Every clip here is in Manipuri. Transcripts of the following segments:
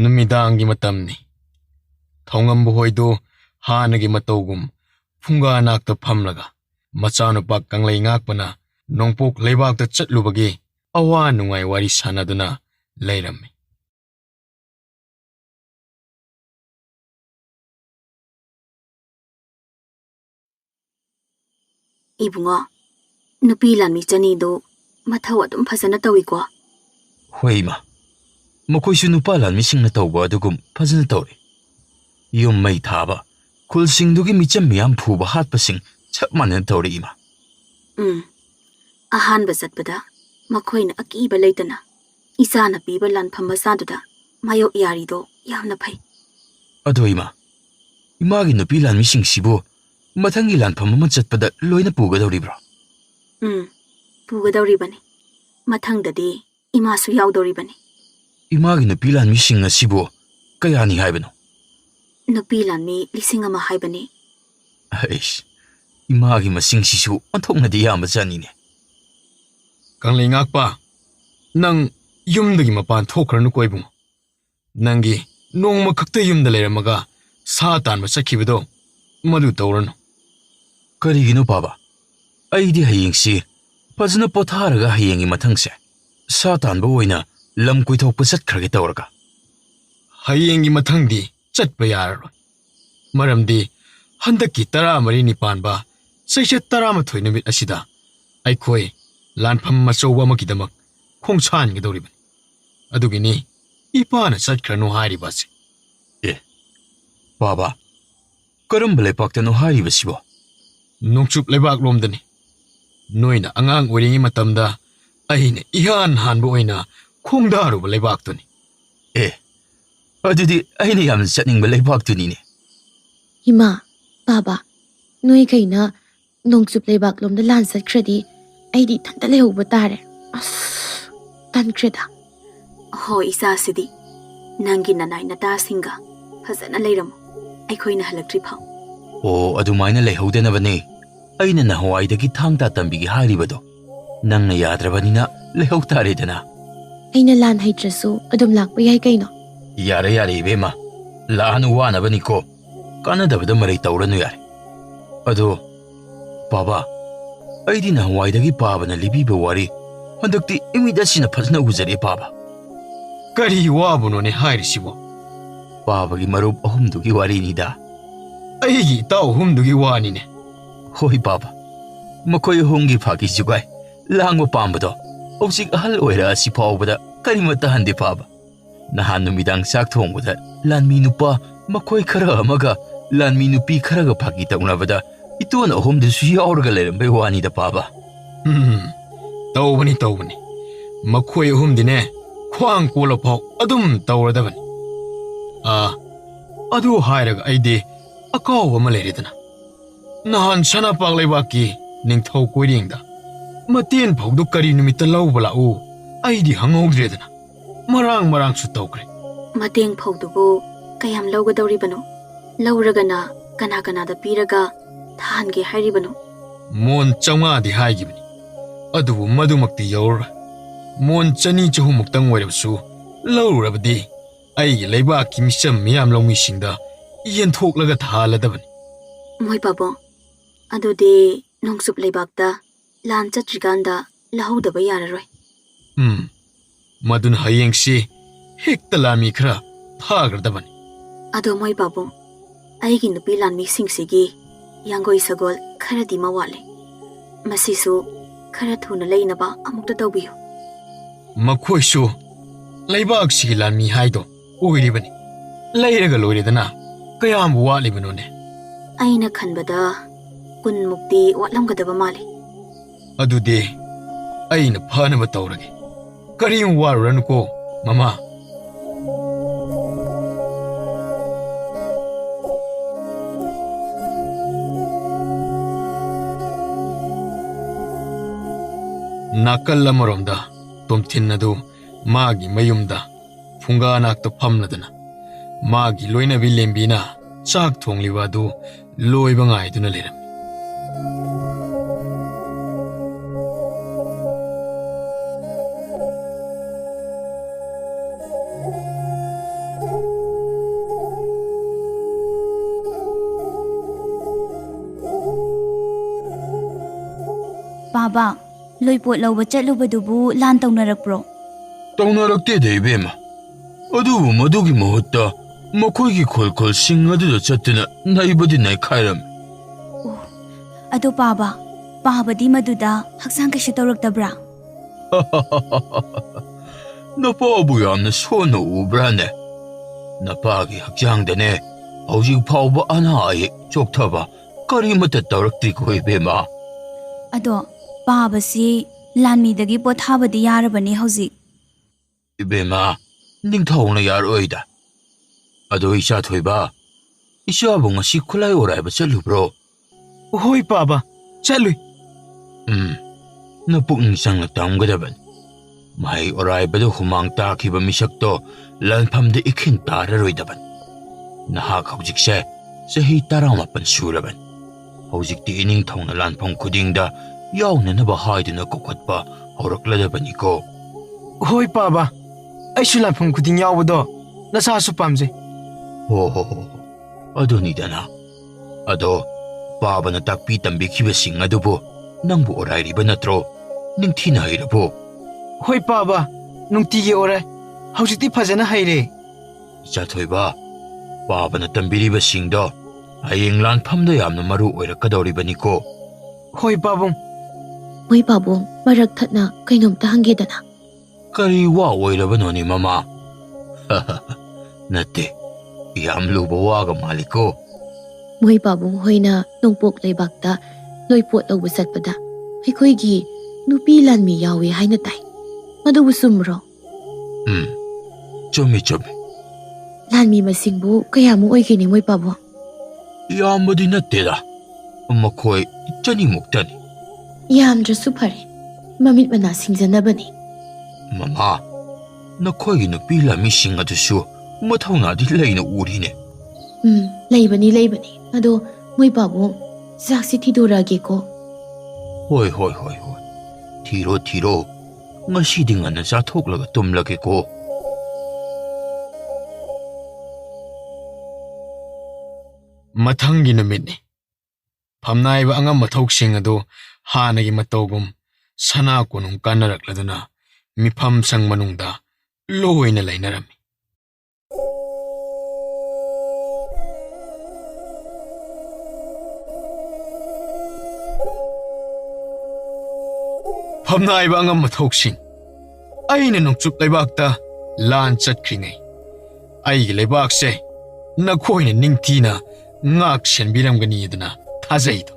नुमिदांगी मतमनी थौंगंबु होइदो हानगी मतौगुम फुंगा नाक्ता फमलगा मचानुपा कंगलै ngakpana nongpok leibakta chatlubagi awa nungai wari sanaduna leirami Ibunga nupi lanmi chani do mathau adum phasana tawiko Hoima Mokoisu nupa lanmi singna tawba adugum phasana tawri Yum mai thaba khul singdugi micham miyam phuba hatpa sing chap manan tawri ima ahan basatpada makhoina akiba leitana isana piba lan phamba saduda mayo yari do yamna phai Adoima imagi nupi lanmi sing sibo mathangi lan phamba man chatpada loina puga dawri bro puga dawri bani mathang dadi ima su yaw dawri bani imagi nupi lanmi sing asibo kayani haibano nupi lanmi lising ama haibani aish imagi masing sisu onthokna di yamba janine kanglei ngakpa nang yumdagi mapan thokranu koibung nangi nongma khakta yumda leiramaga sa tanba chakhibido madu tawranu karigino baba aidi hayengsi fajna potharaga hayengi mathangse sa tanba oina lam kuithokpa chatkhirage tawraga hayengi mathangdi chatpa yararoi maramdi handaki 13 nipanba chaisha 13 numit asida aikhoi lanpham machowa makidamak khongchan gidoribani adugini ipana chatkranu haribase baba karam lepaktano haribasibo nongchup lebak lomdani noina angang oringi matamda aine ihan hanbo oina khongdaru lebaktuni adudi aine yam chatningba lebaktuni ne Ima, Baba, noi kaina nongchup leibak lomda lan satkradi aidi thanta lehubba tare. Tankreda. ho isa sidi nangi nanai nata singa phasana leiram aikhoina halaktri phau adumaina lehaudenabane aina na hawaidagi thangta tambigi haribado nangna yadrabanina lehau taredana Aina lan haitrasu adum lakpa yai kaino. yare ibema laanu wanabani ko kanadabada marai tawranu yare ado baba aidi na hawaidagi pabana libiba wari handakti imidasina phasna ujare baba kari wabunone hairisibo babagi marub ahumdugi wari nida aigi taw humdugi wanine hoi baba makoi hongi phagi jugai langwa pambado ojik ahal oira asi phawbada karimata hande baba nahan numidang sak thongbada lanmi nupa makoi khara amaga lanmi nupi kharaga phagi tawnabada itona ahumdu su yaurga lerambei wani da baba tawbani makhoi humdine khwang kola phaw adum tawradabani adu hairaga aide akaw ama leredana nahan sana paglebaki ningthau koiringda maten phawdu kari numita lawbala u aidi hangogredana marang su tawkre mateng phawdubu kayam lawga dawri banu lawragana kana da piraga thange hairi banu mon chawnga di haigibani adubu madumakti yaur mon chani chahumuktang wairabsu lawrabadi aigi leibaki misam miyam lawmisingda yen thoklaga thaladabani moi babo adudi nongsup leibakta lan chatriganda lahodaba yararoi madun hayengsi hekta lami khara thagradabani ado moi babo aigi nupi lanmi singsigi yangoi sagol kharadi mawale masisu khara thuna leinaba amukta tawbiyo makhoisu leibak si lami haido oiribani leiraga loiredana kayam walibinone aina khanbada kun mukti watlamgadaba mali adudi aina phanaba tawrage karim waruranko mama nakal amaromda tomthinnadu magi mayumda funga nakto phamladana magi loina bilembina chak thongliwa du loiba ngai duna leram ꯄꯥꯕ ꯂꯣꯏꯄꯣꯠ ꯂꯧꯕ ꯆꯠꯂꯨꯕꯗꯨꯕꯨ ꯂꯥꯟ ꯇꯧꯅꯔꯛꯄ꯭ꯔꯣ? ꯇꯧꯅꯔꯛꯇꯦꯗ ꯏꯕꯦꯝꯃ. ꯑꯗꯨꯕꯨ ꯃꯗꯨꯒꯤ ꯃꯍꯨꯠꯇ ꯃꯈꯣꯏꯒꯤ ꯈꯨꯜꯈꯨꯜꯁꯤꯡ ꯑꯗꯨꯗ ꯆꯠꯇꯨꯅ ꯅꯩꯕꯗꯤ ꯅꯩꯈꯥꯏꯔꯝꯃꯤ. ꯑꯣ, ꯑꯗꯣ ꯄꯥꯕꯗꯤ ꯃꯗꯨꯗ ꯍꯛꯆꯥꯡ ꯀꯩꯁꯨ ꯇꯧꯔꯛꯇꯕ꯭ꯔꯥ? ꯅꯄꯥꯕꯨ ꯌꯥꯝꯅ ꯁꯣꯟꯅ ꯎꯕ꯭ꯔꯥꯅꯦ? ꯅꯄꯥꯒꯤ ꯍꯛꯆꯥꯡꯗꯅꯦ ꯍꯧꯖꯤꯛ ꯐꯥꯎꯕ ꯑꯅꯥ ꯑꯌꯦꯛ ꯆꯣꯛꯊꯕ ꯀꯔꯤꯃꯠꯇ ꯇꯧꯔꯛꯇ꯭ꯔꯤꯀꯣ ꯏꯕꯦꯝꯃ. ꯑꯗꯣ ꯄꯥꯕꯁꯤ ꯂꯥꯟꯃꯤꯗꯒꯤ ꯄꯣꯊꯥꯕꯗꯤ ꯌꯥꯔꯕꯅꯤ ꯍꯧꯖꯤꯛ. ꯏꯕꯦꯝꯃ, ꯅꯤꯡꯊꯧꯅ ꯌꯥꯔꯣꯏꯗ. ꯑꯗꯣ ꯏꯆꯥꯊꯣꯏꯕ, ꯏꯆꯥꯕꯨ ꯉꯁꯤ ꯈꯨꯠꯂꯥꯏ ꯑꯣꯔꯥꯏꯕ ꯆꯠꯂꯨꯕ꯭ꯔꯣ? ꯍꯣꯏ ꯄꯥꯕ, ꯆꯠꯂꯨꯏ. ꯅꯄꯨꯛꯅꯤꯡ ꯆꯪꯅ ꯇꯝꯒꯗꯕꯅꯤ. ꯃꯍꯩ ꯑꯣꯔꯥꯏꯕꯗ ꯍꯨꯃꯥꯡ ꯇꯥꯈꯤꯕ ꯃꯤꯁꯛꯇꯣ ꯂꯥꯟꯐꯝꯗ ꯏꯈꯤꯟ ꯇꯥꯔꯔꯣꯏꯗꯕꯅꯤ. ꯅꯍꯥꯛ ꯍꯧꯖꯤꯛꯁꯦ ꯆꯍꯤ 19 ꯁꯨꯔꯕꯅꯤ. ꯍꯧꯖꯤꯛꯇꯤ ꯏꯅꯤꯡꯊꯧꯅ ꯂꯥꯟꯐꯝ ꯈꯨꯗꯤꯡꯗ ꯌꯥꯎꯅꯅꯕ ꯍꯥꯏꯗꯨꯅ ꯀꯧꯈꯠꯄ ꯍꯧꯔꯛꯂꯗꯕꯅꯤꯀꯣ. ꯍꯣꯏ ꯄꯥꯕ, ꯑꯩꯁꯨ ꯂꯥꯟꯐꯝ ꯈꯨꯗꯤꯡ ꯌꯥꯎꯕꯗꯣ ꯅꯁꯥꯁꯨ ꯄꯥꯝꯖꯩ. ꯍꯣ ꯑꯗꯨꯅꯤꯗꯅ. ꯑꯗꯣ ꯄꯥꯕꯅ ꯇꯥꯛꯄꯤ ꯇꯝꯕꯤꯈꯤꯕꯁꯤꯡ ꯑꯗꯨꯕꯨ ꯅꯪꯕꯨ ꯑꯣꯔꯥꯏꯔꯤꯕ ꯅꯠꯇ꯭ꯔꯣ? ꯅꯤꯡꯊꯤꯅ ꯍꯩꯔꯕꯣ? ꯍꯣꯏ ꯄꯥꯕ, ꯅꯨꯡꯇꯤꯒꯤ ꯑꯣꯔꯥꯏ. ꯍꯧꯖꯤꯛꯇꯤ ꯐꯖꯅ ꯍꯩꯔꯦ. ꯏꯆꯥꯊꯣꯏꯕ, ꯄꯥꯕꯅ ꯇꯝꯕꯤꯔꯤꯕꯁꯤꯡꯗꯣ ꯍꯌꯦꯡ ꯂꯥꯟꯐꯝꯗ ꯌꯥꯝꯅ ꯃꯔꯨ ꯑꯣꯏꯔꯛꯀꯗꯧꯔꯤꯕꯅꯤꯀꯣ. ꯍꯣꯏ ꯄꯥꯕꯨꯡ. ꯃꯣꯏ ꯄꯥꯕꯨꯡ, ꯃꯔꯛ ꯊꯠꯅ ꯀꯩꯅꯣꯝꯇ ꯍꯪꯒꯦꯗꯅ. ꯀꯔꯤ ꯋꯥ ꯑꯣꯏꯔꯕꯅꯣꯅꯦ ꯃꯃꯥ? ꯅꯠꯇꯦ, ꯌꯥꯝ ꯂꯨꯕ ꯋꯥꯒ ꯃꯥꯜꯂꯤꯀꯣ. ꯃꯣꯏ ꯄꯥꯕꯨꯡ ꯍꯣꯏꯅ ꯅꯣꯡꯄꯣꯛ ꯂꯩꯕꯥꯛꯇ ꯂꯣꯏꯄꯣꯠ ꯂꯧꯕ ꯆꯠꯄꯗ ꯑꯩꯈꯣꯏꯒꯤ ꯅꯨꯄꯤ ꯂꯥꯟꯃꯤ ꯌꯥꯎꯋꯦ ꯍꯥꯏꯅ ꯇꯥꯏ. ꯃꯗꯨꯕꯨ ꯆꯨꯝꯕ꯭ꯔꯣ? ꯆꯨꯝꯃꯤ. ꯂꯥꯟꯃꯤ ꯃꯁꯤꯡꯕꯨ ꯀꯌꯥꯃꯨꯛ ꯑꯣꯏꯒꯦꯅꯦ ꯃꯣꯏ ꯄꯥꯕꯨꯡ? ꯌꯥꯝꯕꯗꯤ ꯅꯠꯇꯦꯗ. ꯃꯈꯣꯏ 200ꯃꯨꯛꯇꯅꯤ. ꯌꯥꯝꯗ꯭ꯔꯁꯨ ꯐꯔꯦ. ꯃꯃꯤꯠ ꯃꯅꯥ ꯁꯤꯡꯖꯅꯕꯅꯤ. ꯃꯃꯥ, ꯅꯈꯣꯏꯒꯤ ꯅꯨꯄꯤ ꯂꯥꯟꯃꯤꯁꯤꯡ ꯑꯗꯨꯁꯨ ꯃꯊꯧꯅꯥꯗꯤ ꯂꯩꯅ ꯎꯔꯤꯅꯦ. ꯂꯩꯕꯅꯤ. ꯑꯗꯣ ꯃꯣꯏ ꯄꯥꯕꯨꯡ, ꯆꯥꯛꯁꯤ ꯊꯤꯗꯣꯔꯛꯑꯒꯦꯀꯣ. ꯍꯣꯏ. ꯊꯤꯔꯣ. ꯉꯁꯤꯗꯤ ꯉꯟꯅ ꯆꯥꯊꯣꯛꯂꯒ ꯇꯨꯝꯂꯒꯦꯀꯣ. ꯃꯊꯪꯒꯤ ꯅꯨꯃꯤꯠꯅꯤ. ꯐꯝꯅꯥꯏꯕ ꯑꯉꯝ ꯃꯊꯧꯁꯤꯡ ꯑꯗꯨ ꯍꯥꯟꯅꯒꯤ ꯃꯇꯧꯒꯨꯝ ꯁꯅꯥ ꯀꯣꯅꯨꯡ ꯀꯥꯟꯅꯔꯛꯂꯗꯨꯅ ꯃꯤꯐꯝ ꯁꯪ ꯃꯅꯨꯡꯗ ꯂꯣꯏꯅ ꯂꯩꯅꯔꯝꯃꯤ. ꯐꯝꯅꯥꯏꯕ ꯑꯉꯝ ꯃꯊꯧꯁꯤꯡ, ꯑꯩꯅ ꯅꯣꯡꯆꯨꯞ ꯂꯩꯕꯥꯛꯇ ꯂꯥꯟ ꯆꯠꯈ꯭ꯔꯤꯉꯩ ꯑꯩꯒꯤ ꯂꯩꯕꯥꯛꯁꯦ ꯅꯈꯣꯏꯅ ꯅꯤꯡꯊꯤꯅ ꯉꯥꯛ ꯁꯦꯟꯕꯤꯔꯝꯒꯅꯤꯗꯅ ꯊꯥꯖꯩꯗꯣ.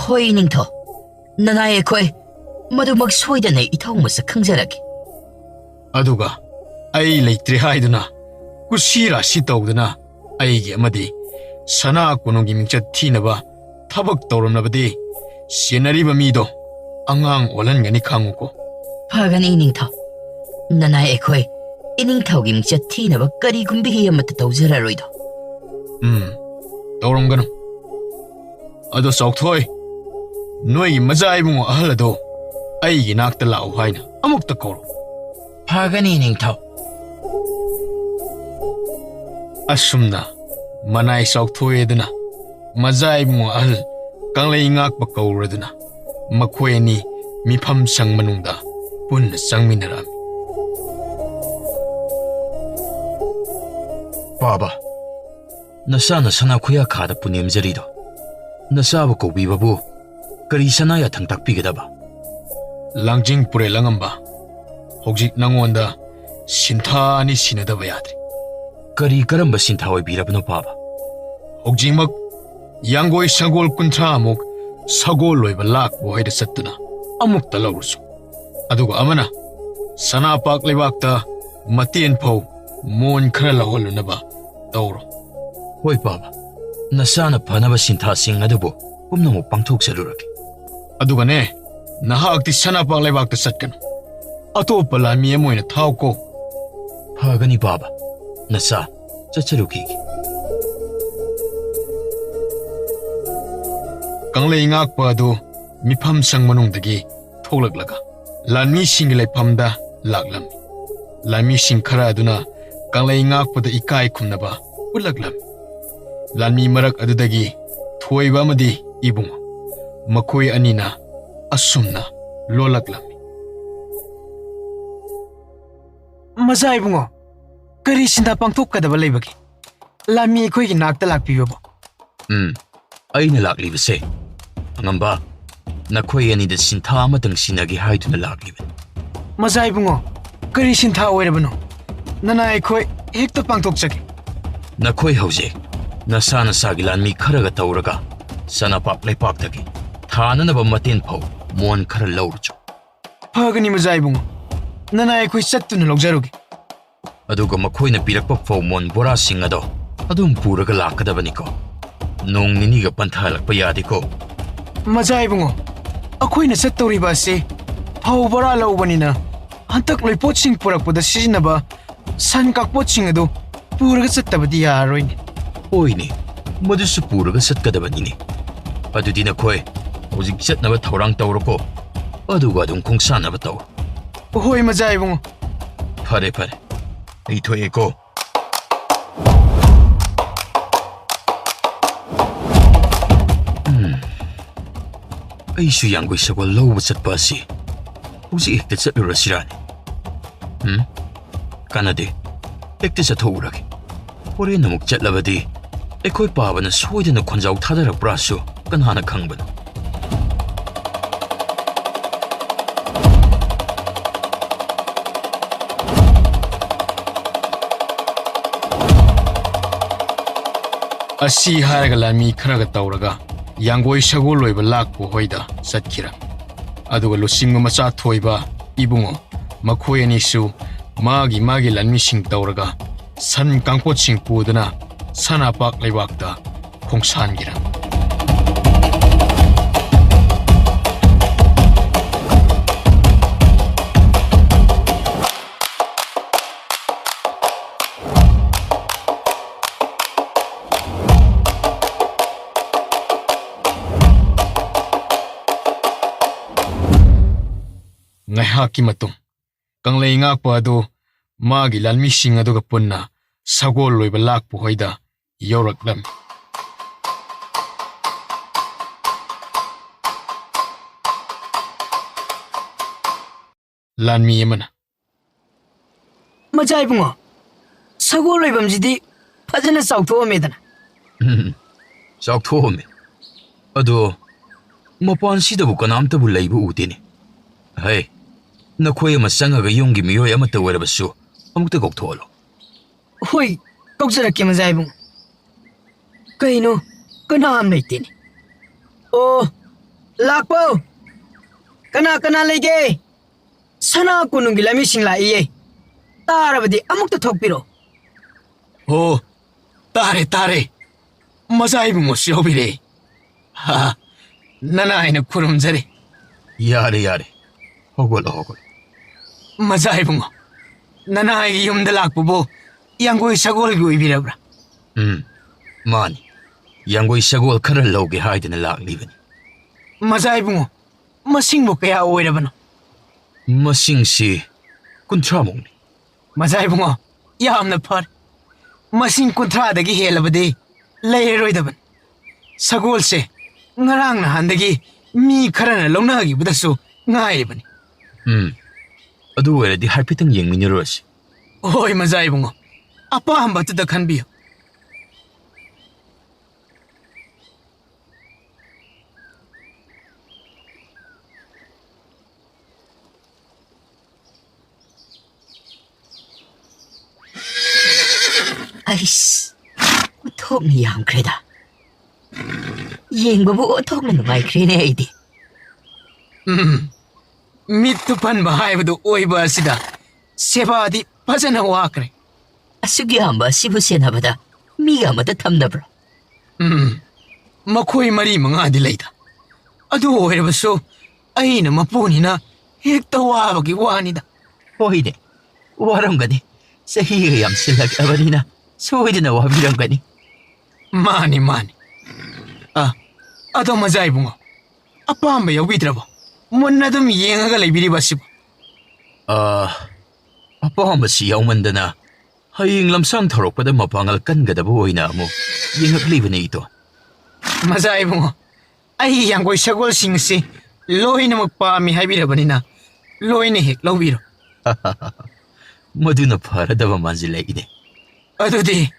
ꯍꯣꯏ ꯅꯤꯡꯊꯧ, ꯅꯅꯥꯏ ꯑꯩꯈꯣꯏ ꯃꯗꯨꯃꯛ ꯁꯣꯏꯗꯅ ꯏꯊꯧ ꯃꯁꯛ ꯈꯪꯖꯔꯒꯦ. ꯑꯗꯨꯒ ꯑꯩ ꯂꯩꯇ꯭ꯔꯦ ꯍꯥꯏꯗꯨꯅ ꯀꯨꯁꯤ ꯔꯥꯁꯤ ꯇꯧꯗꯨꯅ ꯑꯩꯒꯤ ꯑꯃꯗꯤ ꯁꯅꯥ ꯀꯣꯅꯨꯡꯒꯤ ꯃꯤꯡꯆꯠ ꯊꯤꯅꯕ ꯊꯕꯛ ꯇꯧꯔꯝꯂꯕꯗꯤ ꯁꯦꯟꯅꯔꯤꯕ ꯃꯤꯗꯣ ꯑꯉꯥꯡ ꯑꯣꯜꯍꯟꯒꯅꯤ ꯈꯪꯉꯨꯀꯣ. ꯐꯒꯅꯤ ꯅꯤꯡꯊꯧ. ꯅꯅꯥꯏ ꯑꯩꯈꯣꯏ ꯏꯅꯤꯡꯊꯧꯒꯤ ꯃꯤꯡꯆꯠ ꯊꯤꯅꯕ ꯀꯔꯤꯒꯨꯝꯕ ꯍꯤ ꯑꯃꯠꯇ ꯇꯧꯖꯔꯔꯣꯏꯗꯣ. ꯇꯧꯔꯝꯒꯅꯨ. ꯑꯗꯣ ꯆꯥꯎꯊꯣꯏ, ꯅꯣꯏꯒꯤ ꯃꯆꯥ ꯏꯕꯨꯡꯉꯣ ꯑꯍꯜ ꯑꯗꯣ ꯑꯩꯒꯤ ꯅꯥꯛꯇ ꯂꯥꯛꯎ ꯍꯥꯏꯅ ꯑꯃꯨꯛꯇ ꯀꯧꯔꯣ. ꯐꯒꯅꯤ ꯅꯤꯡꯊꯧ. ꯑꯁꯨꯝꯅ ꯃꯅꯥꯏ ꯆꯥꯎꯊꯣꯏꯗꯨꯅ ꯃꯆꯥ ꯏꯕꯨꯡꯉꯣ ꯑꯍꯜ ꯀꯪꯂꯩ ꯉꯥꯛꯄ ꯀꯧꯔꯗꯨꯅ ꯃꯈꯣꯏ ꯑꯅꯤ ꯃꯤꯐꯝ ꯁꯪ ꯃꯅꯨꯡꯗ ꯄꯨꯟꯅ ꯆꯪꯃꯤꯟꯅꯔꯝꯃꯤ. ꯄꯥꯕ, ꯅꯆꯥꯅ ꯁꯅꯥ ꯈꯨꯌꯥꯈꯥꯗ ꯄꯨꯅꯦꯝꯖꯔꯤꯗꯣ ꯅꯆꯥꯕꯨ ꯀꯧꯕꯤꯕꯕꯨ ꯀꯔꯤ ꯁꯅꯥ ꯌꯥꯊꯪ ꯇꯥꯛꯄꯤꯒꯗꯕ? ꯂꯥꯡꯖꯤꯡ ꯄꯨꯔꯦꯜ ꯑꯉꯝꯕ, ꯍꯧꯖꯤꯛ ꯅꯉꯣꯟꯗ ꯁꯤꯟꯊꯥ ꯑꯅꯤ ꯁꯤꯟꯅꯗꯕ ꯌꯥꯗ꯭ꯔꯤ. ꯀꯔꯝꯕ ꯁꯤꯟꯊꯥ ꯑꯣꯏꯕꯤꯔꯕꯅꯣ ꯄꯥꯕ? ꯍꯧꯖꯤꯛꯃꯛ ꯌꯥꯡꯒꯣꯏ ꯁꯒꯣꯜ 30 ꯁꯒꯣꯜ ꯂꯣꯏꯕ ꯂꯥꯛꯄ ꯍꯣꯏꯗ ꯆꯠꯇꯨꯅ ꯑꯃꯨꯛꯇ ꯂꯧꯔꯨꯁꯨ. ꯑꯗꯨꯒ ꯑꯃꯅ ꯁꯅꯥꯄꯥꯛ ꯂꯩꯕꯥꯛꯇ ꯃꯇꯦꯟ ꯐꯧ ꯃꯣꯟ ꯈꯔ ꯂꯧꯍꯜꯂꯨꯅꯕ ꯇꯧꯔꯣ. ꯍꯣꯏ ꯄꯥꯕ, ꯅꯆꯥꯅ ꯐꯅꯕ ꯁꯤꯟꯊꯥꯁꯤꯡ ꯑꯗꯨꯕꯨ ꯄꯨꯝꯅꯃꯛ ꯄꯥꯡꯊꯣꯛꯆꯔꯨꯔꯒꯦ. ꯑꯗꯨꯒꯅꯦ, ꯅꯍꯥꯛꯇꯤ ꯁꯅꯥꯄꯥꯛ ꯂꯩꯕꯥꯛꯇ ꯆꯠꯀꯅꯨ. ꯑꯇꯣꯞꯄ ꯂꯥꯟꯃꯤ ꯑꯃ ꯑꯣꯏꯅ ꯊꯥꯎꯀꯣ. ꯐꯒꯅꯤ ꯄꯥꯕ. ꯅꯆꯥ ꯆꯠꯆꯔꯨꯈꯤꯒꯦ. ꯀꯪꯂꯩ ꯉꯥꯛꯄ ꯑꯗꯨ ꯃꯤꯐꯝ ꯁꯪ ꯃꯅꯨꯡꯗꯒꯤ ꯊꯣꯛꯂꯛꯂꯒ ꯂꯥꯟꯃꯤꯁꯤꯡꯒꯤ ꯂꯩꯐꯝꯗ ꯂꯥꯛꯂꯝꯃꯤ. ꯂꯥꯟꯃꯤꯁꯤꯡ ꯈꯔ ꯑꯗꯨꯅ ꯀꯪꯂꯩ ꯉꯥꯛꯄꯗ ꯏꯀꯥꯏ ꯈꯨꯝꯅꯕ ꯎꯠꯂꯛꯂꯝꯃꯤ. ꯂꯥꯟꯃꯤ ꯃꯔꯛ ꯑꯗꯨꯗꯒꯤ ꯊꯣꯏꯕ ꯑꯃꯗꯤ ꯏꯕꯨꯡꯉꯣ, ꯃꯈꯣꯏ ꯑꯅꯤꯅ ꯑꯁꯨꯝꯅ ꯂꯣꯜꯂꯛꯂꯝꯃꯤ꯫ ꯃꯆꯥ ꯏꯕꯨꯡꯉꯣ, ꯀꯔꯤ ꯁꯤꯟꯊꯥ ꯄꯥꯡꯊꯣꯛꯀꯗꯕ ꯂꯩꯕꯒꯦ? ꯂꯥꯟꯃꯤ ꯑꯩꯈꯣꯏꯒꯤ ꯅꯥꯛꯇ ꯂꯥꯛꯄꯤꯕꯕꯣ? ꯑꯩꯅ ꯂꯥꯛꯂꯤꯕꯁꯦ ꯑꯉꯝꯕ, ꯅꯈꯣꯏ ꯑꯅꯤꯗ ꯁꯤꯟꯊꯥ ꯑꯃꯇꯪ ꯁꯤꯟꯅꯒꯦ ꯍꯥꯏꯗꯨꯅ ꯂꯥꯛꯂꯤꯕꯅꯤ꯫ ꯃꯆꯥ ꯏꯕꯨꯡꯉꯣ, ꯀꯔꯤ ꯁꯤꯟꯊꯥ ꯑꯣꯏꯔꯕꯅꯣ? ꯅꯅꯥꯏ ꯑꯩꯈꯣꯏ ꯍꯦꯛꯇ ꯄꯥꯡꯊꯣꯛꯆꯒꯦ꯫ ꯅꯈꯣꯏ ꯍꯧꯖꯤꯛ ꯅꯁꯥ ꯅꯁꯥꯒꯤ ꯂꯥꯟꯃꯤ ꯈꯔꯒ ꯇꯧꯔꯒ ꯁꯅꯥꯄꯥꯛ ꯂꯩꯄꯥꯛꯇꯒꯤ ꯊꯥꯅꯅꯕ ꯃꯇꯦꯟ ꯐꯥꯎ ꯃꯣꯟ ꯈꯔ ꯂꯧꯔꯨꯆꯣ꯫ ꯐꯒꯅꯤ ꯃꯆꯥ ꯏꯕꯨꯡꯉꯣ, ꯅꯅꯥꯏ ꯑꯩꯈꯣꯏ ꯆꯠꯇꯨꯅ ꯂꯧꯖꯔꯨꯒꯦ꯫ ꯑꯗꯨꯒ ꯃꯈꯣꯏꯅ ꯄꯤꯔꯛꯄ ꯐꯧ ꯃꯣꯟ ꯕꯣꯔꯥꯁꯤꯡ ꯑꯗꯣ ꯑꯗꯨꯝ ꯄꯨꯔꯒ ꯂꯥꯛꯀꯗꯕꯅꯤꯀꯣ꯫ ꯅꯣꯡ ꯅꯤꯅꯤꯒ ꯄꯟꯊꯍꯜꯂꯛꯄ ꯌꯥꯗꯦꯀꯣ꯫ ꯃꯆꯥ ꯏꯕꯨꯡꯉꯣ, ꯑꯩꯈꯣꯏꯅ ꯆꯠꯇꯧꯔꯤꯕ ꯑꯁꯤ ꯐꯧ ꯕꯣꯔꯥ ꯂꯧꯕꯅꯤꯅ ꯍꯟꯇꯛ ꯂꯣꯏꯄꯣꯠꯁꯤꯡ ꯄꯨꯔꯛꯄꯗ ꯁꯤꯖꯤꯟꯅꯕ ꯁꯟ ꯀꯥꯛꯄꯣꯠꯁꯤꯡ ꯑꯗꯨ ꯄꯨꯔꯒ ꯆꯠꯇꯕꯗꯤ ꯌꯥꯔꯔꯣꯏꯅꯦ꯫ ꯍꯣꯏꯅꯦ, ꯃꯗꯨꯁꯨ ꯄꯨꯔꯒ ꯆꯠꯀꯗꯕꯅꯤꯅꯦ꯫ ꯑꯗꯨꯗꯤ ꯅꯈꯣꯏ ꯍꯧꯖꯤꯛ ꯆꯠꯅꯕ ꯊꯧꯔꯥꯡ ꯇꯧꯔꯣꯀꯣ, ꯑꯗꯨꯒ ꯑꯗꯨꯝ ꯈꯣꯡꯁꯥꯟꯅꯕ ꯇꯧ꯫ ꯍꯣꯏ ꯃꯆꯥ ꯏꯕꯨꯡꯉꯣ꯫ ꯐꯔꯦ ꯐꯔꯦ, ꯑꯩ ꯊꯣꯛꯑꯦꯀꯣ꯫ ꯑꯩꯁꯨ ꯌꯥꯡꯒꯣꯏ ꯁꯒꯣꯜ ꯂꯧꯕ ꯆꯠꯄ ꯑꯁꯤ ꯍꯧꯖꯤꯛ ꯍꯦꯛꯇ ꯆꯠꯂꯨꯔꯁꯤꯔꯥꯅꯤ? ꯀꯥꯟꯅꯗꯦ, ꯍꯦꯛꯇ ꯆꯠꯊꯣꯛꯎꯔꯒꯦ꯫ ꯍꯣꯔꯦꯟ ꯑꯃꯨꯛ ꯆꯠꯂꯕꯗꯤ ꯑꯩꯈꯣꯏ ꯄꯥꯕꯅ ꯁꯣꯏꯗꯅ ꯈꯣꯟꯖꯥꯎ ꯊꯥꯗꯔꯛꯄ꯭ꯔꯥꯁꯨ ꯀꯅꯥꯅ ꯈꯪꯕꯅꯣ? ꯑꯁꯤ ꯍꯥꯏꯔꯒ ꯂꯥꯟꯃꯤ ꯈꯔꯒ ꯇꯧꯔꯒ ꯌꯥꯡꯒꯣꯏ ꯁꯒꯣꯜ ꯂꯣꯏꯕ ꯂꯥꯛꯄ ꯍꯣꯏꯗ ꯆꯠꯈꯤꯔꯝꯃꯤ꯫ ꯑꯗꯨꯒ ꯂꯨꯆꯤꯡꯕ ꯃꯆꯥ ꯊꯣꯏꯕ ꯏꯕꯨꯡꯉꯣ ꯃꯈꯣꯏ ꯑꯅꯤꯁꯨ ꯃꯥꯒꯤ ꯂꯥꯟꯃꯤꯁꯤꯡ ꯇꯧꯔꯒ ꯁꯟ ꯀꯥꯡꯄꯣꯠꯁꯤꯡ ꯄꯨꯗꯨꯅ ꯁꯅꯥꯄꯥꯛ ꯂꯩꯕꯥꯛꯇ ꯈꯣꯡꯁꯥꯟꯈꯤꯔꯝꯃꯤ꯫ ꯉꯥꯏꯍꯥꯛꯀꯤ ꯃꯇꯨꯡ ꯀꯪꯂꯩ ꯉꯥꯛꯄ ꯑꯗꯨ ꯃꯥꯒꯤ ꯂꯥꯟꯃꯤꯁꯤꯡ ꯑꯗꯨꯒ ꯄꯨꯟꯅ ꯁꯒꯣꯜ ꯂꯣꯏꯕ ꯂꯥꯛꯄ ꯍꯣꯏꯗ ꯌꯧꯔꯛꯂꯝꯃꯤ꯫ ꯂꯥꯟꯃꯤ ꯑꯃꯅ, ꯃꯆꯥ ꯏꯕꯨꯡꯉꯣ, ꯁꯒꯣꯜ ꯂꯣꯏꯐꯝꯁꯤꯗꯤ ꯐꯖꯅ ꯆꯥꯎꯊꯣꯛꯑꯝꯃꯦꯗꯅ꯫ ꯆꯥꯎꯊꯣꯛꯑꯝꯃꯦ, ꯑꯗꯣ ꯃꯄꯥꯟꯁꯤꯗꯕꯨ ꯀꯅꯥꯝꯇꯕꯨ ꯂꯩꯕ ꯎꯗꯦꯅꯦ꯫ ꯍꯩ, ꯅꯈꯣꯏ ꯑꯃ ꯆꯪꯉꯒ ꯌꯨꯝꯒꯤ ꯃꯤꯑꯣꯏ ꯑꯃꯠꯇ ꯑꯣꯏꯔꯕꯁꯨ ꯑꯃꯨꯛꯇ ꯀꯧꯊꯣꯛꯍꯜꯂꯣ꯫ ꯍꯣꯏ, ꯀꯧꯖꯔꯛꯀꯦ ꯃꯆꯥ ꯏꯕꯨꯡꯉꯣ꯫ ꯀꯩꯅꯣ, ꯀꯅꯥꯝ ꯂꯩꯇꯦꯅꯦ꯫ ꯑꯣ, ꯂꯥꯛꯄꯧ! ꯀꯅꯥ ꯀꯅꯥ ꯂꯩꯒꯦ? ꯁꯅꯥ ꯀꯣꯅꯨꯡꯒꯤ ꯂꯥꯟꯃꯤꯁꯤꯡ ꯂꯥꯛꯏꯌꯦ꯫ ꯇꯥꯔꯕꯗꯤ ꯑꯃꯨꯛꯇ ꯊꯣꯛꯄꯤꯔꯣ꯫ ꯑꯣ, ꯇꯥꯔꯦ ꯇꯥꯔꯦ, ꯃꯆꯥ ꯏꯕꯨꯡꯉꯣꯁꯨ ꯌꯥꯎꯕꯤꯔꯦ꯫ ꯅꯅꯥꯏꯅ ꯈꯨꯔꯨꯝꯖꯔꯤ꯫ ꯌꯥꯔꯦ ꯌꯥꯔꯦ, ꯍꯧꯒꯠꯂꯣ ꯍꯧꯒꯠꯂꯣ꯫ ꯃꯆꯥ ꯏꯕꯨꯡꯉꯣ, ꯅꯅꯥꯏꯒꯤ ꯌꯨꯝꯗ ꯂꯥꯛꯄꯕꯨ ꯌꯥꯡꯒꯣꯏ ꯁꯒꯣꯜꯒꯤ ꯑꯣꯏꯕꯤꯔꯕ꯭ꯔꯥ? ꯃꯥꯅꯤ, ꯌꯥꯡꯒꯣꯏ ꯁꯒꯣꯜ ꯈꯔ ꯂꯧꯒꯦ ꯍꯥꯏꯗꯅ ꯂꯥꯛꯂꯤꯕꯅꯤ꯫ ꯃꯆꯥ ꯏꯕꯨꯡꯉꯣ, ꯃꯁꯤꯡꯕꯨ ꯀꯌꯥ ꯑꯣꯏꯔꯕꯅꯣ? ꯃꯁꯤꯡꯁꯤ 30ꯃꯨꯛꯅꯤ꯫ ꯃꯆꯥ ꯏꯕꯨꯡꯉꯣ, ꯌꯥꯝꯅ ꯐꯔꯦ꯫ ꯃꯁꯤꯡ 30ꯗꯒꯤ ꯍꯦꯜꯂꯕꯗꯤ ꯂꯩꯔꯔꯣꯏꯗꯕꯅꯤ꯫ ꯁꯒꯣꯜꯁꯦ ꯉꯔꯥꯡ ꯅꯍꯥꯟꯗꯒꯤ ꯃꯤ ꯈꯔꯅ ꯂꯧꯅꯈꯤꯕꯗꯁꯨ ꯉꯥꯏꯔꯤꯕꯅꯤ꯫ ꯑꯗꯨ ꯑꯣꯏꯔꯗꯤ ꯍꯥꯏꯐꯦꯠꯇꯪ ꯌꯦꯡꯃꯤꯟꯅꯔꯨꯔꯁꯤ꯫ ꯍꯣꯏ ꯃꯆꯥ ꯏꯕꯨꯡꯉꯣ, ꯑꯄꯥꯝꯕꯗꯨꯗ ꯈꯟꯕꯤꯌꯨ꯫ ꯑꯩꯁ, ꯑꯣꯟꯊꯣꯛꯅ ꯌꯥꯝꯈ꯭ꯔꯦꯗ꯫ ꯌꯦꯡꯕꯕꯨ ꯑꯣꯟꯊꯣꯛꯅ ꯅꯨꯡꯉꯥꯏꯈ꯭ꯔꯦꯅꯦ ꯑꯩꯗꯤ꯫ ꯃꯤꯠꯇꯨ ꯄꯟꯕ ꯍꯥꯏꯕꯗꯨ ꯑꯣꯏꯕ ꯑꯁꯤꯗ ꯁꯦꯕꯥꯗꯤ ꯐꯖꯅ ꯋꯥꯈ꯭ꯔꯦ꯫ ꯑꯁꯨꯛ ꯌꯥꯝꯕ ꯑꯁꯤꯕꯨ ꯁꯦꯟꯅꯕꯗ ꯃꯤꯒ ꯑꯃꯠꯇ ꯊꯝꯗꯕ꯭ꯔꯣ? ꯃꯈꯣꯏ 4-5ꯗꯤ ꯂꯩꯗ꯫ ꯑꯗꯨ ꯑꯣꯏꯔꯕꯁꯨ ꯑꯩꯅ ꯃꯄꯨꯅꯤꯅ ꯍꯦꯛꯇ ꯋꯥꯕꯒꯤ ꯋꯥꯅꯤꯗ꯫ ꯍꯣꯏꯅꯦ, ꯋꯥꯔꯝꯒꯅꯤ꯫ ꯆꯍꯤꯒ ꯌꯥꯝꯁꯤꯜꯂꯛꯑꯕꯅꯤꯅ ꯁꯣꯏꯗꯅ ꯋꯥꯕꯤꯔꯝꯒꯅꯤ꯫ ꯃꯥꯅꯤ ꯃꯥꯅꯤ꯫ ꯑꯗꯣ ꯃꯆꯥ ꯏꯕꯨꯡꯉꯣ, ꯑꯄꯥꯝꯕ ꯌꯥꯎꯕꯤꯗ꯭ꯔꯕꯣ? ꯃꯨꯟꯅ ꯑꯗꯨꯝ ꯌꯦꯡꯉꯒ ꯂꯩꯕꯤꯔꯤꯕ ꯑꯁꯤꯕꯨ? ꯑꯄꯥꯝꯕꯁꯤ ꯌꯥꯎꯃꯟꯗꯅ ꯍꯌꯦꯡ ꯂꯝꯁꯥꯡ ꯊꯧꯔꯛꯄꯗ ꯃꯄꯥꯡꯒꯜ ꯀꯟꯒꯗꯕ ꯑꯣꯏꯅ ꯑꯃꯨꯛ ꯌꯦꯡꯉꯛꯂꯤꯕꯅꯤ ꯏꯇꯣ꯫ ꯃꯆꯥ ꯏꯕꯨꯡꯉꯣ, ꯑꯩ ꯌꯥꯡꯒꯣꯏ ꯁꯒꯣꯜꯁꯤꯡ ꯑꯁꯤ loinamag paami haibirabani na loina hek lawbiro. ꯃꯗꯨꯅ ꯐꯔꯗꯕ ꯃꯥꯟꯁꯤꯜꯂꯛꯏꯅꯦ Adudi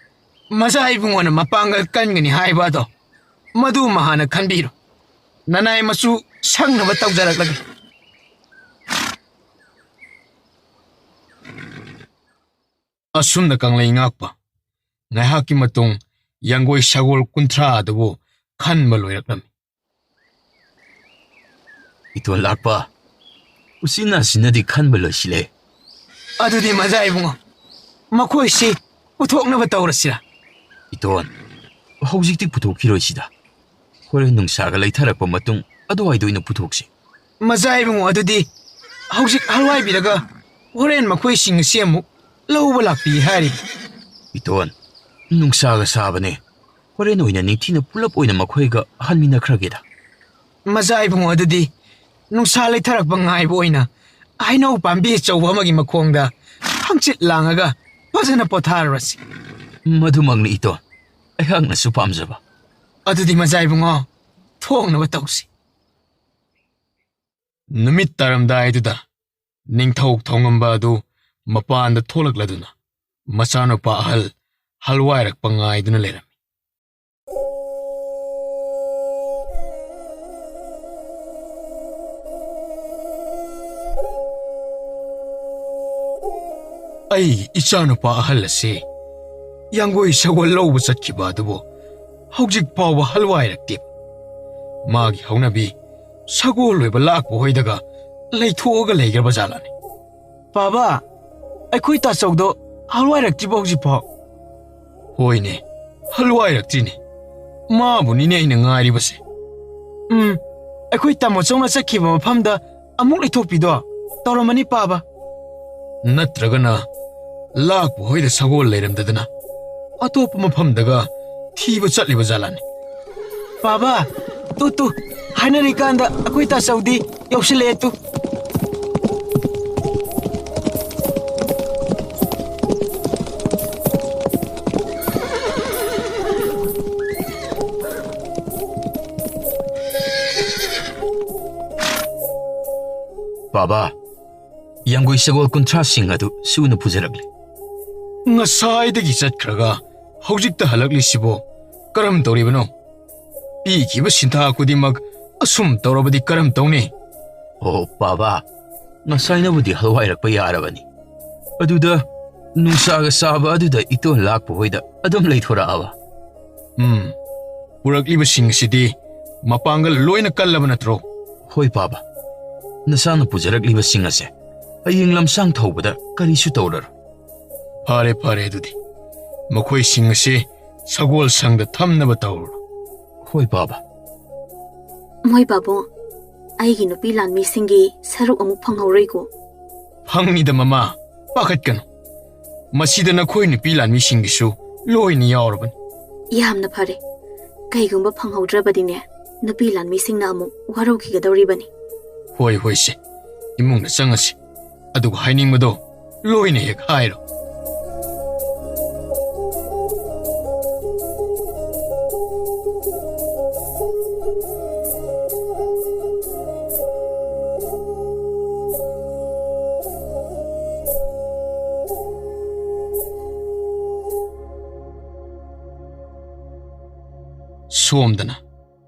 maza ibungona mapangal kangani haiba do. Madu mahana khanbiro. Nanay masu sangnaba tawjaraklagi. ꯑꯁꯨꯝꯅ ꯀꯪꯂꯩ ꯉꯥꯛꯄ ꯉꯥꯏꯍꯥꯛꯀꯤ ꯃꯇꯨꯡ ꯌꯥꯡꯒꯣꯏ ꯁꯒꯣꯜ 30 ꯑꯗꯨꯕꯨ ꯈꯟꯕ ꯂꯣꯏꯔꯛꯂꯝꯃꯤ꯫ ꯏꯇꯣꯟ ꯂꯥꯛꯄ ꯎꯆꯤꯟꯅꯥꯆꯤꯟꯅꯗꯤ ꯈꯟꯕ ꯂꯣꯏꯁꯤꯜꯂꯦ꯫ Adudi maza ibungo makhoi si puthoknaba tawrasira. 이톤 ꯍꯧꯖꯤꯛꯇꯤ ꯄꯨꯊꯣꯛꯈꯤꯔꯣꯏꯁꯤꯗ ꯍꯣꯔꯦꯟ ꯅꯨꯡꯁꯥꯒ ꯂꯩꯊꯔꯛꯄ ꯃꯇꯨꯡ ꯑꯗꯨꯋꯥꯏꯗ ꯑꯣꯏꯅ ꯄꯨꯊꯣꯛꯁꯤ꯫ Maza ibungo adudi hꯧꯖꯤꯛ halwai biraga horen makhoi sing si amuk lawba lakpi hari. 이톤 ꯅꯨꯡꯁꯥꯒ ꯁꯥꯕꯅꯦ ꯍꯣꯔꯦꯟ ꯑꯣꯏꯅ ꯅꯤꯡꯊꯤꯅ ꯄꯨꯂꯞ ꯑꯣꯏꯅ ꯃꯈꯣꯏꯒ ꯍꯟꯃꯤꯟꯅꯈ꯭ꯔꯒꯦꯗ꯫ Maza ibungo adudi nungsa leitharakpa ngaibo oina ainau pambi chawba amagi makhongda hangchit langaga fajana potharasi. ꯃꯗꯨꯃꯛꯅꯤ ꯏꯇꯣꯟ ꯑꯩꯍꯥꯛꯅꯁꯨ ꯄꯥꯝꯖꯕ꯫ Adudi maza ibungo thongnaba tawsi. ꯅꯨꯃꯤꯠ ꯇꯥꯔꯝꯗꯥꯏꯗꯨꯗ ꯅꯤꯡꯊꯧ ꯊꯧꯉꯝꯕ ꯑꯗꯨ ꯃꯄꯥꯟꯗ ꯊꯣꯛꯂꯛꯂꯗꯨꯅ ꯃꯆꯥꯅꯨꯄꯥ ꯑꯍꯜ ꯍꯜꯋꯥꯏꯔꯛꯄ ꯉꯥꯏꯗꯨꯅ ꯂꯩꯔꯝꯃꯤ꯫ ꯑꯩꯒꯤ ꯏꯆꯥꯅꯨꯄꯥ ꯑꯍꯜ ꯑꯁꯤ ꯌꯥꯡꯒꯣꯏ ꯁꯒꯣꯜ ꯂꯧꯕ ꯆꯠꯈꯤꯕ ꯑꯗꯨꯕꯨ ꯍꯧꯖꯤꯛ ꯐꯥꯎꯕ ꯍꯜꯋꯥꯏꯔꯛꯇꯦꯕ꯫ ꯃꯥꯒꯤ ꯍꯧꯅꯕꯤ ꯁꯒꯣꯜ ꯂꯣꯏꯕ ꯂꯥꯛꯄ ꯍꯣꯏꯗꯒ ꯂꯩꯊꯣꯛꯑꯒ ꯂꯩꯈ꯭ꯔꯕ ꯖꯥꯠꯂꯥꯅꯤ꯫ Baba, ꯑꯩꯈꯣꯏ ꯇꯥꯆꯧꯗꯣ ꯍꯜꯋꯥꯏꯔꯛꯇ꯭ꯔꯤꯕ ꯍꯧꯖꯤꯛꯐꯥꯎ? ꯍꯣꯏꯅꯦ ꯍꯜꯋꯥꯏꯔꯛꯇ꯭ꯔꯤꯅꯦ ꯃꯥꯕꯨꯅꯤꯅꯦ ꯑꯩꯅ ꯉꯥꯏꯔꯤꯕꯁꯦ꯫ ꯑꯩꯈꯣꯏ ꯇꯥꯃꯣꯆꯧꯅ ꯆꯠꯈꯤꯕ ꯃꯐꯝꯗ ꯑꯃꯨꯛ ꯂꯩꯊꯣꯛꯄꯤꯗꯣ ꯇꯧꯔꯝꯃꯅꯤ ꯄꯥꯕ꯫ ꯅꯠꯇ꯭ꯔꯒꯅ ꯂꯥꯛꯄ ꯍꯣꯏꯗ ꯁꯒꯣꯜ ꯂꯩꯔꯝꯗꯗꯅ ꯑꯇꯣꯞꯄ ꯃꯐꯝꯗꯒ ꯊꯤꯕ ꯆꯠꯂꯤꯕ ꯖꯥꯠꯂꯥꯅꯤ꯫ Baba, tu hainarikanda ꯑꯩꯈꯣꯏ ꯇꯥꯆꯧꯗꯤ ꯌꯧꯁꯤꯜꯂꯛꯑꯦ ꯇꯨ꯫ ꯕꯥꯕꯥ ꯌꯥꯡꯒꯣꯏ ꯁꯒꯣꯜ 30ꯁꯤꯡ ꯑꯗꯨ ꯁꯨꯅ ꯄꯨꯖꯔꯛꯂꯤ꯫ ꯉꯁꯥꯏꯗꯒꯤ ꯆꯠꯈ꯭ꯔꯒ ꯍꯧꯖꯤꯛꯇ ꯍꯜꯂꯛꯂꯤꯁꯤꯕꯣ ꯀꯔꯝ ꯇꯧꯔꯤꯕꯅꯣ? ꯄꯤꯈꯤꯕ ꯁꯤꯟꯊꯥ ꯈꯨꯗꯤꯡꯃꯛ ꯑꯁꯨꯝ ꯇꯧꯔꯕꯗꯤ ꯀꯔꯝ ꯇꯧꯅꯤ? ꯑꯣ ꯕꯥꯕꯥ ꯉꯁꯥꯏꯅꯕꯨꯗꯤ ꯍꯜꯋꯥꯏꯔꯛꯄ ꯌꯥꯔꯕꯅꯤ ꯑꯗꯨꯗ ꯅꯨꯡꯁꯥꯒ ꯁꯥꯕ ꯑꯗꯨꯗ ꯏꯇꯣꯟ ꯂꯥꯛꯄ ꯍꯣꯏꯗ ꯑꯗꯨꯝ ꯂꯩꯊꯣꯔꯛꯑꯕ꯫ ꯄꯨꯔꯛꯂꯤꯕꯁꯤꯡ ꯑꯁꯤꯗꯤ ꯃꯄꯥꯡꯒꯜ ꯂꯣꯏꯅ ꯀꯜꯂꯕ ꯅꯠꯇ꯭ꯔꯣ? ꯍꯣꯏ ꯕꯥꯕꯥ ꯅꯁꯥꯅ ꯄꯨꯖꯔꯛꯂꯤꯕꯁꯤꯡ ꯑꯁꯦ ꯍꯌꯦꯡ ꯂꯝꯁꯥꯡ ꯊꯧꯕꯗ ꯀꯔꯤꯁꯨ ꯇꯧꯔꯔꯣꯏ꯫ ꯐꯔꯦ ꯐꯔꯦ ꯑꯗꯨꯗꯤ ꯃꯈꯣꯏꯁꯤꯡ ꯑꯁꯤ ꯁꯒꯣꯜ ꯁꯪꯗ ꯊꯝꯅꯕ ꯇꯧꯔꯣ꯫ ꯍꯣꯏ ꯕꯥꯕꯥ꯫ ꯃꯣꯏ ꯄꯥꯕꯨꯡ ꯑꯩꯒꯤ ꯅꯨꯄꯤ ꯂꯥꯟꯃꯤꯁꯤꯡꯒꯤ ꯁꯔꯨꯛ ꯑꯃꯨꯛ ꯐꯪꯍꯧꯔꯣꯏꯀꯣ? ꯐꯪꯅꯤꯗ ꯃꯃꯥ ꯄꯥꯈꯠꯀꯅꯨ ꯃꯁꯤꯗ ꯅꯈꯣꯏ ꯅꯨꯄꯤ ꯂꯥꯟꯃꯤꯁꯤꯡꯒꯤꯁꯨ ꯂꯣꯏꯅ ꯌꯥꯎꯔꯕꯅꯤ꯫ ꯌꯥꯝꯅ ꯐꯔꯦ ꯀꯩꯒꯨꯝꯕ ꯐꯪꯍꯧꯗ꯭ꯔꯕꯗꯤꯅꯦ ꯅꯨꯄꯤ ꯂꯥꯟꯃꯤꯁꯤꯡꯅ ꯑꯃꯨꯛ ꯋꯥꯔꯧꯈꯤꯒꯗꯧꯔꯤꯕꯅꯤ꯫ ꯍꯣꯏ ꯍꯣꯏꯁꯦ ꯏꯃꯨꯡꯗ ꯆꯪꯉꯁꯤ ꯑꯗꯨꯒ ꯍꯥꯏꯅꯤꯡꯕꯗꯣ ꯂꯣꯏꯅ ꯍꯦꯛ ꯍꯥꯏꯔꯣ꯫ ꯁꯣꯝꯗꯅ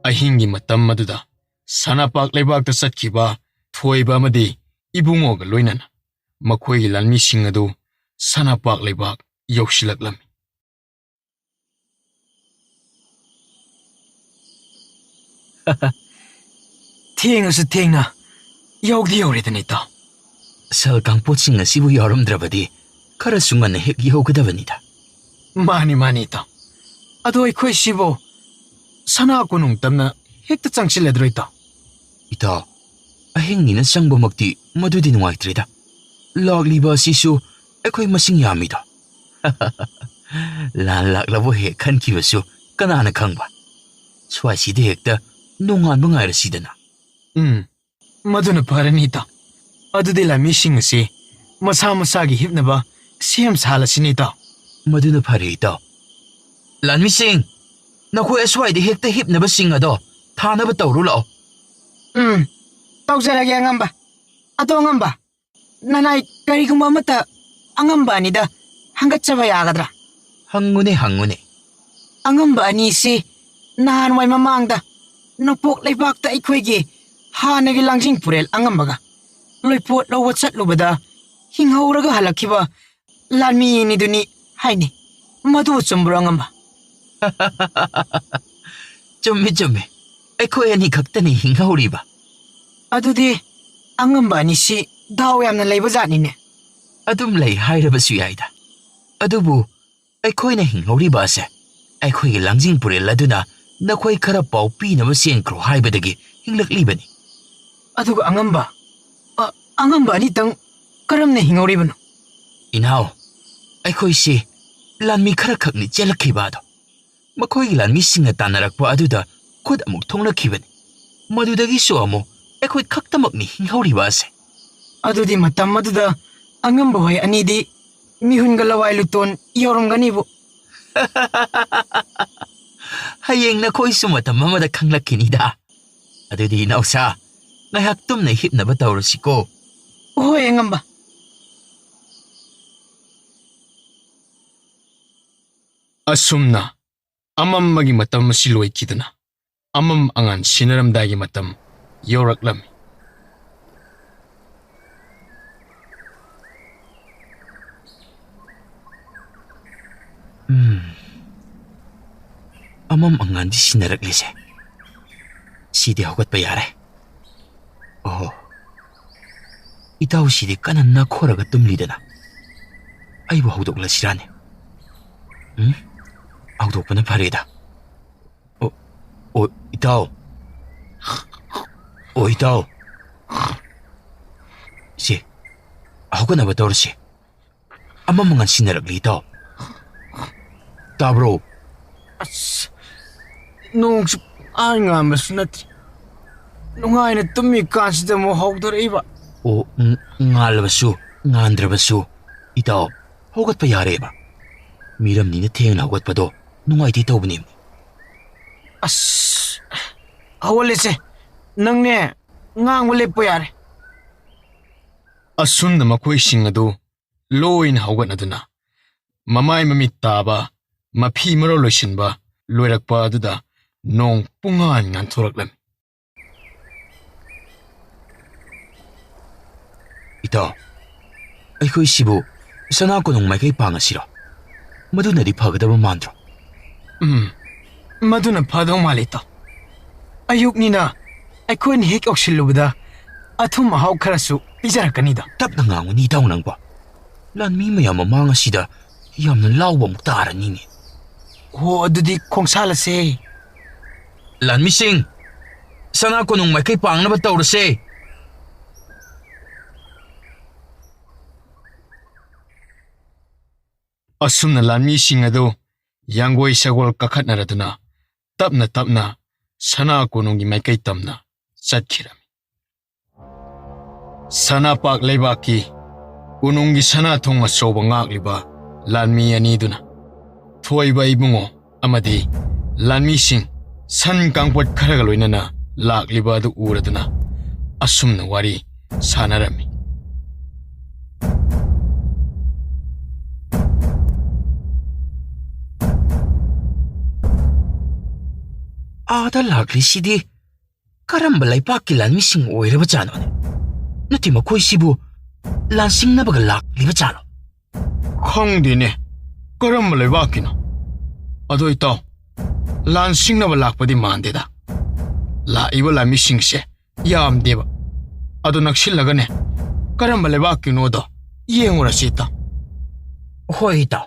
ꯑꯍꯤꯡꯒꯤ ꯃꯇꯝ ꯑꯗꯨꯗ ꯁꯅꯥꯄꯥꯛ ꯂꯩꯕꯥꯛꯇ ꯆꯠꯈꯤꯕ ꯊꯣꯏꯕ ꯑꯃꯗꯤ ꯏꯕꯨꯡꯉꯣꯒ ꯂꯣꯏꯅꯅ ꯃꯈꯣꯏꯒꯤ ꯂꯥꯟꯃꯤꯁꯤꯡ ꯑꯗꯨ ꯁꯅꯥꯄꯥꯛ ꯂꯩꯕꯥꯛ ꯌꯧꯁꯤꯜꯂꯛꯂꯝꯃꯤ꯫ ꯊꯦꯡꯉꯁꯨ ꯊꯦꯡꯅ ꯌꯧꯗꯤ ꯌꯧꯔꯦꯗꯅ ꯏꯇꯥꯎ꯫ ꯁꯜ ꯀꯥꯡꯄꯣꯠꯁꯤꯡ ꯑꯁꯤꯕꯨ ꯌꯥꯎꯔꯝꯗ꯭ꯔꯕꯗꯤ ꯈꯔꯁꯨ ꯉꯟꯅ ꯍꯦꯛ ꯌꯧꯒꯗꯕꯅꯤꯗ꯫ ꯃꯥꯅꯤ ꯏꯇꯥꯎ ꯑꯗꯣ ꯑꯩꯈꯣꯏ ꯁꯤꯕꯨ ꯁꯅꯥ ꯀꯣꯅꯨꯡ ꯇꯝꯅ ꯍꯦꯛꯇ ꯆꯪꯁꯤꯜꯂꯗ꯭ꯔꯣ ꯏꯇꯥꯎ? ꯏꯇꯥꯎ ꯑꯍꯤꯡꯅꯤꯅ ꯆꯪꯕꯃꯛꯇꯤ ꯃꯗꯨꯗꯤ ꯅꯨꯡꯉꯥꯏꯇ꯭ꯔꯦꯗ ꯂꯥꯛꯂꯤꯕ ꯑꯁꯤꯁꯨ ꯑꯩꯈꯣꯏ ꯃꯁꯤꯡ ꯌꯥꯝꯃꯤꯗꯣ꯫ ꯂꯥꯟ ꯂꯥꯛꯂꯕ ꯍꯦꯛ ꯈꯟꯈꯤꯕꯁꯨ ꯀꯅꯥꯅ ꯈꯪꯕ ꯁ꯭ꯋꯥꯏꯁꯤꯗ ꯍꯦꯛꯇ ꯅꯣꯡꯉꯥꯟꯕ ꯉꯥꯏꯔꯁꯤꯗꯅ꯫ ꯃꯗꯨꯅ ꯐꯔꯅꯤ ꯏꯇꯥꯎ ꯑꯗꯨꯗꯤ ꯂꯥꯟꯃꯤꯁꯤꯡ ꯑꯁꯤ ꯃꯁꯥ ꯃꯁꯥꯒꯤ ꯍꯤꯞꯅꯕ ꯁꯦꯝ ꯁꯥꯍꯜꯂꯁꯤꯅꯦ ꯏꯇꯥꯎ꯫ ꯃꯗꯨꯅ ꯐꯔꯦ ꯏꯇꯥꯎ꯫ ꯂꯥꯟꯃꯤꯁꯤꯡ ꯅꯈꯣꯏ ꯑꯁ꯭ꯋꯥꯏꯗ ꯍꯦꯛꯇ ꯍꯤꯞꯅꯕꯁꯤꯡ ꯑꯗꯣ ꯊꯥꯅꯕ ꯇꯧꯔꯨ ꯂꯥꯛꯑꯣ꯫ ꯇꯧꯖꯔꯒꯦ ꯑꯉꯝꯕ. ꯑꯗꯣ ꯑꯉꯝꯕ, ꯅꯅꯥꯏ ꯀꯔꯤꯒꯨꯝꯕ ꯑꯃꯠꯇ ꯑꯉꯝꯕ ꯑꯅꯤꯗ ꯍꯪꯒꯠꯆꯕ ꯌꯥꯒꯗ꯭ꯔꯥ? ꯍꯪꯉꯨꯅꯦ ꯍꯪꯉꯨꯅꯦ. ꯑꯉꯝꯕ ꯑꯅꯤꯁꯤ ꯅꯍꯥꯟꯋꯥꯏ ꯃꯃꯥꯡꯗ ꯅꯣꯡꯄꯣꯛ ꯂꯩꯕꯥꯛꯇ ꯑꯩꯈꯣꯏꯒꯤ ꯍꯥꯟꯅꯒꯤ ꯂꯥꯡꯖꯤꯡ ꯄꯨꯔꯦꯜ ꯑꯉꯝꯕꯒ ꯂꯣꯏꯄꯣꯠ ꯂꯧꯕ ꯆꯠꯂꯨꯕꯗ ꯍꯤꯡꯍꯧꯔꯒ ꯍꯜꯂꯛꯈꯤꯕ ꯂꯥꯟꯃꯤ ꯑꯅꯤꯗꯨꯅꯤ ꯍꯥꯏꯅꯤ. ꯃꯗꯨ ꯆꯨꯝꯕ꯭ꯔꯣ ꯑꯉꯝꯕ? ꯆꯨꯝꯃꯤ ꯆꯨꯝꯃꯤ. ꯑꯩꯈꯣꯏ ꯑꯅꯤ ꯈꯛꯇꯅꯤ ꯍꯤꯡꯍꯧꯔꯤꯕ. ꯑꯗꯨꯗꯤ ꯑꯉꯝꯕ ꯑꯅꯤꯁꯤ ꯗꯥꯎ ꯌꯥꯝꯅ ꯂꯩꯕ ꯖꯥꯠꯅꯤꯅꯦ. ꯑꯗꯨꯝ ꯂꯩ ꯍꯥꯏꯔꯕꯁꯨ ꯌꯥꯏꯗ. ꯑꯗꯨꯕꯨ ꯑꯩꯈꯣꯏꯅ ꯍꯤꯡꯍꯧꯔꯤꯕ ꯑꯁꯦ ꯑꯩꯈꯣꯏꯒꯤ ꯂꯥꯡꯖꯤꯡ ꯄꯨꯔꯦꯜ ꯑꯗꯨꯅ ꯅꯈꯣꯏ ꯈꯔ ꯄꯥꯎ ꯄꯤꯅꯕ ꯆꯦꯟꯈ꯭ꯔꯣ ꯍꯥꯏꯕꯗꯒꯤ ꯍꯤꯡꯂꯛꯂꯤꯕꯅꯤ. ꯑꯗꯨꯒ ꯑꯉꯝꯕ ꯑꯅꯤꯇꯪ ꯀꯔꯝꯅ ꯍꯤꯡꯍꯧꯔꯤꯕꯅꯣ? ꯏꯅꯥꯎ, ꯑꯩꯈꯣꯏꯁꯤ ꯂꯥꯟꯃꯤ ꯈꯔꯈꯛꯅꯤ ꯆꯦꯜꯂꯛꯈꯤꯕ ꯑꯗꯣ. ꯃꯈꯣꯏꯒꯤ ꯂꯥꯟꯃꯤꯁꯤꯡꯅ ꯇꯥꯟꯅꯔꯛꯄ ꯑꯗꯨꯗ ꯈꯨꯠ ꯑꯃꯨꯛ ꯊꯣꯡꯂꯛꯈꯤꯕꯅꯤ. ꯃꯗꯨꯗꯒꯤꯁꯨ ꯑꯃꯨꯛ ꯑꯩꯈꯣꯏ ꯈꯛꯇꯃꯛꯅꯤ ꯍꯤꯡꯍꯧꯔꯤꯕ ꯑꯁꯦ. ꯑꯗꯨꯗꯤ ꯃꯇꯝ ꯑꯗꯨꯗ ꯑꯉꯝꯕ ꯍꯣꯏ ꯑꯅꯤꯗꯤ ꯃꯤꯍꯨꯟꯒ ꯂꯋꯥꯏ ꯂꯨꯇꯣꯟ ꯌꯧꯔꯝꯒꯅꯤꯕꯨ. ꯍꯌꯦꯡ ꯅꯈꯣꯏꯁꯨ ꯃꯇꯝ ꯑꯃꯗ ꯈꯪꯂꯛꯈꯤꯅꯤꯗ. ꯑꯗꯨꯗꯤ ꯏꯅꯥꯎꯁꯥ, ꯉꯥꯏꯍꯥꯛ ꯇꯨꯝꯅ ꯍꯤꯞꯅꯕ ꯇꯧꯔꯁꯤꯀꯣ. ꯍꯣꯏ ꯑꯉꯝꯕ. ꯑꯁꯨꯝꯅ ꯑꯃꯝꯕꯒꯤ ꯃꯇꯝ ꯑꯁꯤ ꯂꯣꯏꯈꯤꯗꯨꯅ ꯑꯃꯝ ꯑꯉꯥꯟ ꯁꯤꯟꯅꯔꯝꯗꯥꯏꯒꯤ ꯃꯇꯝ ꯌꯧꯔꯛꯂꯝꯃꯤ. ꯑꯃꯝ ꯑꯉꯥꯟꯗꯤ ꯁꯤꯟꯅꯔꯛꯂꯤꯁꯦ. ꯁꯤꯗꯤ ꯍꯧꯒꯠꯄ ꯌꯥꯔꯦ. ꯑꯣ, ꯏꯇꯥꯎꯁꯤꯗꯤ ꯀꯟꯅ ꯅꯈꯣꯔꯒ ꯇꯨꯝꯂꯤꯗꯅ. ꯑꯩꯕꯨ ꯍꯧꯗꯣꯛꯂꯁꯤꯔꯥꯅꯦ? ꯍꯧꯗꯣꯛꯄꯅ ꯐꯔꯦꯗ. ꯑꯣ ꯏꯇꯥꯎ. ꯑꯣ ꯏꯇꯥꯎ. ꯁꯤ ꯍꯧꯒꯠꯅꯕ ꯇꯧꯔꯁꯤ. ꯑꯃꯝ ꯑꯉꯥꯟ ꯁꯤꯟꯅꯔꯛꯂꯤ ꯏꯇꯥꯎ. ꯇꯥꯕ꯭ꯔꯣ? ꯑꯁ, ꯅꯣꯡꯁꯨ ꯉꯥꯟꯕꯁꯨ ꯅꯠꯇ꯭ꯔꯤ. ꯅꯨꯡꯉꯥꯏꯅ ꯇꯨꯝꯃꯤ ꯀꯥꯟꯁꯤꯗ ꯑꯃꯨꯛ ꯍꯧꯗꯣꯔꯛꯏꯕ. ꯑꯣ, ꯉꯥꯜꯂꯕꯁꯨ ꯉꯥꯟꯗ꯭ꯔꯕꯁꯨ ꯏꯇꯥꯎ ꯍꯧꯒꯠꯄ ꯌꯥꯔꯦꯕ. ꯃꯤꯔꯝꯅꯤꯅ ꯊꯦꯡꯅ ꯍꯧꯒꯠꯄꯗꯣ ꯅꯨꯡꯉꯥꯏꯇꯦ ꯇꯧꯕꯅꯤ. ꯑꯁ, ꯍꯧꯒꯠꯂꯁꯦ. ꯅꯪꯅꯦ ꯉꯥꯡꯕ ꯂꯦꯞꯄ ꯌꯥꯔꯦ. ꯑꯁꯨꯝꯅ ꯃꯈꯣꯏꯁꯤꯡ ꯑꯗꯨ ꯂꯣꯏꯅ ꯍꯧꯒꯠꯅꯗꯨꯅ ꯃꯃꯥꯏ ꯃꯃꯤꯠ ꯇꯥꯕ, ꯃꯐꯤ ꯃꯔꯣꯜ ꯂꯣꯏꯁꯤꯟꯕ ꯂꯣꯏꯔꯛꯄ ꯑꯗꯨꯗ ꯅꯣꯡ ꯄꯨꯡꯉꯥꯟ ꯉꯥꯟꯊꯣꯔꯛꯂꯝꯃꯤ. ꯏꯇꯥꯎ, ꯑꯩꯈꯣꯏꯁꯤꯕꯨ ꯁꯅꯥ ꯀꯣꯅꯨꯡ ꯃꯥꯏꯀꯩ ꯄꯥꯡꯉꯁꯤꯔꯣ? ꯃꯗꯨꯅꯗꯤ ꯐꯒꯗꯕ ꯃꯥꯟꯗ꯭ꯔꯣ? ꯃꯗꯨꯅ ꯐꯗꯧ ꯃꯥꯜꯂꯤ ꯏꯇꯥꯎ. ꯑꯌꯨꯛꯅꯤꯅ ꯑꯩꯈꯣꯏꯅ ꯍꯦꯛ ꯌꯧꯁꯤꯜꯂꯨꯕꯗ ꯑꯊꯨꯝ ꯑꯍꯥꯎ ꯈꯔꯁꯨ ꯄꯤꯖꯔꯛꯀꯅꯤꯗ. ꯇꯞꯅ ꯉꯥꯡꯉꯨꯅꯤ ꯏꯇꯥꯎ ꯅꯪꯕꯣ. ꯂꯥꯟꯃꯤ ꯃꯌꯥꯝ ꯃꯃꯥꯡ ꯑꯁꯤꯗ ꯌꯥꯝꯅ ꯂꯥꯎꯕ ꯑꯃꯨꯛ ꯇꯥꯔꯅꯤꯅꯦ. ꯍꯣ, ꯑꯗꯨꯗꯤ ꯈꯣꯡꯁꯥꯜꯂꯁꯦ. ꯂꯥꯟꯃꯤꯁꯤꯡ, ꯁꯅꯥ ꯀꯣꯅꯨꯡ ꯃꯥꯏꯀꯩ ꯄꯥꯡꯅꯕ ꯇꯧꯔꯁꯦ. ꯑꯁꯨꯝꯅ ꯂꯥꯟꯃꯤꯁꯤꯡ ꯑꯗꯨ ꯌꯥꯡꯒꯣꯏ ꯁꯒꯣꯜ ꯀꯥꯈꯠꯅꯔꯗꯨꯅ ꯇꯞꯅ ꯇꯞꯅ ꯁꯅꯥ ꯀꯣꯅꯨꯡꯒꯤ ꯃꯥꯏꯀꯩ ꯇꯝꯅ ꯆꯠꯈꯤꯔꯝꯃꯤ. ꯁꯅꯥꯄꯥꯛ ꯂꯩꯕꯥꯛꯀꯤ ꯀꯣꯅꯨꯡꯒꯤ ꯁꯅꯥꯊꯣꯡ ꯑꯆꯧꯕ ꯉꯥꯛꯂꯤꯕ ꯂꯥꯟꯃꯤ ꯑꯅꯤꯗꯨꯅ ꯊꯣꯏꯕ ꯏꯕꯨꯡꯉꯣ ꯑꯃꯗꯤ ꯂꯥꯟꯃꯤꯁꯤꯡ ꯁꯟ ꯀꯥꯡꯄꯣꯠ ꯈꯔꯒ ꯂꯣꯏꯅꯅ ꯂꯥꯛꯂꯤꯕ ꯑꯗꯨ ꯎꯔꯗꯨꯅ ꯑꯁꯨꯝꯅ ꯋꯥꯔꯤ ꯁꯥꯅꯔꯝꯃꯤ. ꯑꯥꯗ ꯂꯥꯛꯂꯤꯁꯤꯗꯤ ꯀꯔꯝꯕ ꯂꯩꯄꯥꯛꯀꯤ ꯂꯥꯟꯃꯤꯁꯤꯡ ꯑꯣꯏꯔꯕ ꯖꯥꯠꯅꯣꯅꯦ? ꯅꯠꯇꯦ, ꯃꯈꯣꯏꯁꯤꯕꯨ ꯂꯥꯟꯁꯤꯡꯅꯕꯒ ꯂꯥꯛꯂꯤꯕ ꯖꯥꯠꯂꯣ? ꯈꯪꯗꯦꯅꯦ, ꯀꯔꯝꯕ ꯂꯩꯕꯥꯛꯀꯤꯅꯣ? ꯑꯗꯣ ꯏꯇꯥꯎ, ꯂꯥꯟꯁꯤꯡꯅꯕ ꯂꯥꯛꯄꯗꯤ ꯃꯥꯟꯗꯦꯗ. ꯂꯥꯛꯏꯕ ꯂꯥꯟꯃꯤꯁꯤꯡꯁꯦ ꯌꯥꯝꯗꯦꯕ. ꯑꯗꯣ ꯅꯛꯁꯤꯜꯂꯒꯅꯦ ꯀꯔꯝꯕ ꯂꯩꯕꯥꯛꯀꯤꯅꯣꯗꯣ ꯌꯦꯡꯉꯨꯔꯁꯤ ꯏꯇꯥꯎ. ꯍꯣꯏ ꯏꯇꯥꯎ.